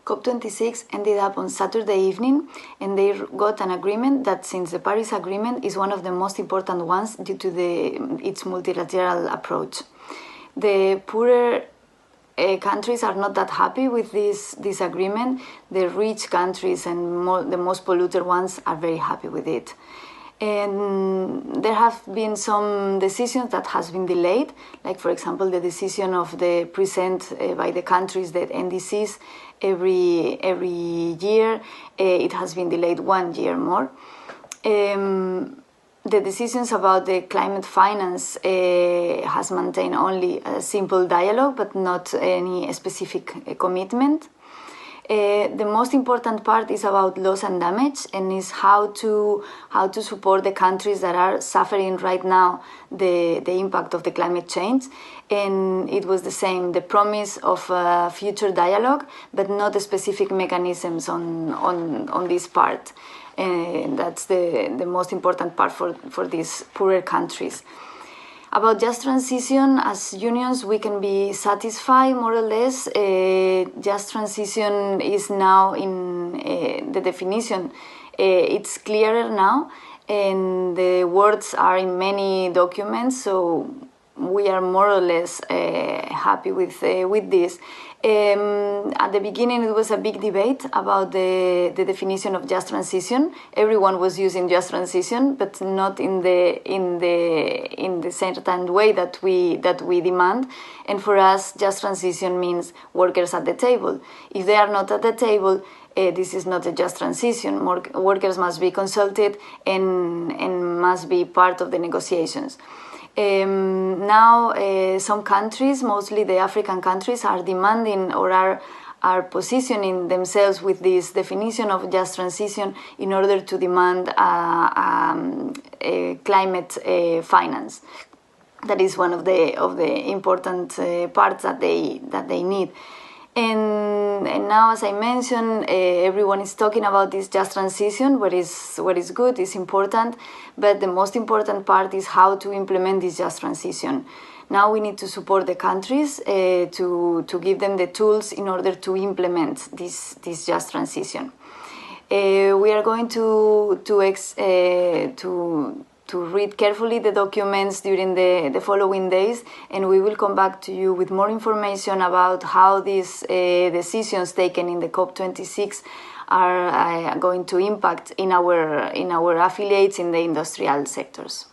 COP26 ended up on Saturday evening, and they got an agreement that, since the Paris Agreement is one of the most important ones due to its multilateral approach. The poorer countries are not that happy with this agreement. The rich countries and the most polluted ones are very happy with it. And there have been some decisions that has been delayed, like for example the decision of the present by the countries that NDCs every year. It has been delayed 1 year more. The decisions about the climate finance has maintained only a simple dialogue, but not any specific commitment. The most important part is about loss and damage, and is how to support the countries that are suffering right now the impact of the climate change. And it was the same, the promise of a future dialogue, but not the specific mechanisms on this part. And that's the most important part for these poorer countries. About just transition, as unions, we can be satisfied more or less. Just transition is now in the definition. It's clearer now, and the words are in many documents, so we are more or less happy with this. At the beginning, it was a big debate about the definition of just transition. Everyone was using just transition, but not in the certain way that we demand. And for us, just transition means workers at the table. If they are not at the table, this is not a just transition. Workers must be consulted and must be part of the negotiations. Now some countries, mostly the African countries, are demanding or are positioning themselves with this definition of just transition in order to demand a climate finance. That is one of the important parts that they need. And now, as I mentioned, everyone is talking about this just transition, what is good, is important, but the most important part is how to implement this just transition. Now we need to support the countries to give them the tools in order to implement this just transition. We are going to read carefully the documents during the following days, and we will come back to you with more information about how these decisions taken in the COP26 are going to impact in our affiliates in the industrial sectors.